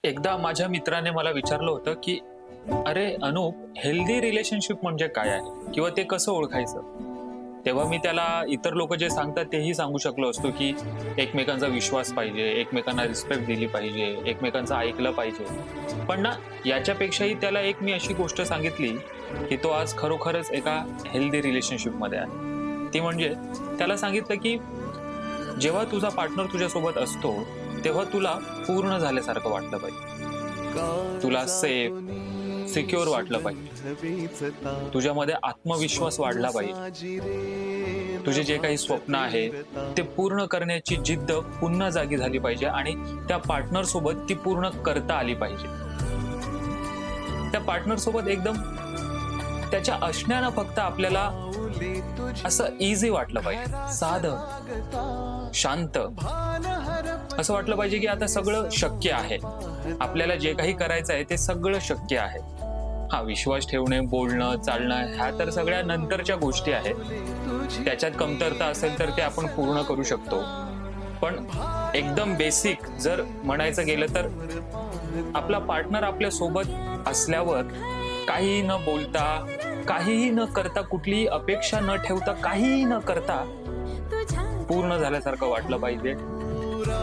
एकदा माझ्या मित्राने मला विचारलं होतं की अरे अनुप, हेल्दी रिलेशनशिप म्हणजे काय आहे किंवा ते कसं ओळखायचं. तेव्हा मी त्याला इतर लोक जे सांगतात तेही सांगू शकलो असतो की एकमेकांचा विश्वास पाहिजे, एकमेकांना रिस्पेक्ट दिली पाहिजे, एकमेकांचं ऐकलं पाहिजे. पण ना, याच्यापेक्षाही त्याला एक मी अशी गोष्ट सांगितली की तो आज खरोखरच एका हेल्दी रिलेशनशिप मध्ये आहे. ती म्हणजे त्याला सांगितलं की जेव्हा तुझा पार्टनर तुझ्यासोबत असतो तेव्हा तुला पूर्ण झाल्यासारखं वाटलं पाहिजे, तुला सेफ सिक्युअर वाटलं पाहिजे, तुझ्यामध्ये आत्मविश्वास वाढला पाहिजे, तुझे जे काही स्वप्न आहे ते पूर्ण करण्याची जिद्द पुन्हा जागी झाली पाहिजे आणि त्या पार्टनर सोबत ती पूर्ण करता आली पाहिजे. त्या पार्टनर सोबत एकदम त्याच्या असण्यानं फक्त आपल्याला असं इझी वाटलं पाहिजे, साधं शांत असं वाटलं पाहिजे की आता सगळं शक्य आहे, आपल्याला जे काही करायचं आहे ते सगळं शक्य आहे. हा, विश्वास ठेवणे, बोलणं, चालणं ह्या तर सगळ्या नंतरच्या गोष्टी आहेत. त्याच्यात कमतरता असेल तर ते आपण पूर्ण करू शकतो. पण एकदम बेसिक जर म्हणायचं गेलं तर आपला पार्टनर आपल्या सोबत असल्यावर काहीही न बोलता, काहीही न करता, कुठलीही अपेक्षा न ठेवता, काहीही न करता पूर्ण झाल्यासारखं वाटलं पाहिजे.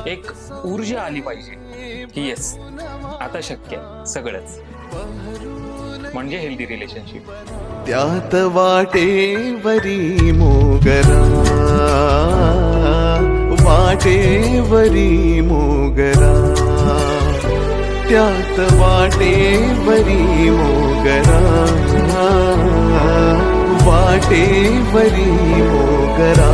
एक ऊर्जा आली पाहिजे की येस, आता शक्य आहे सगळंच. म्हणजे हेल्दी रिलेशनशिप. त्यात वाटेवरी मोगरा, वाटेवरी मोगरा, त्यात वाटेवरी मोगरा, वाटेवरी मोगरा.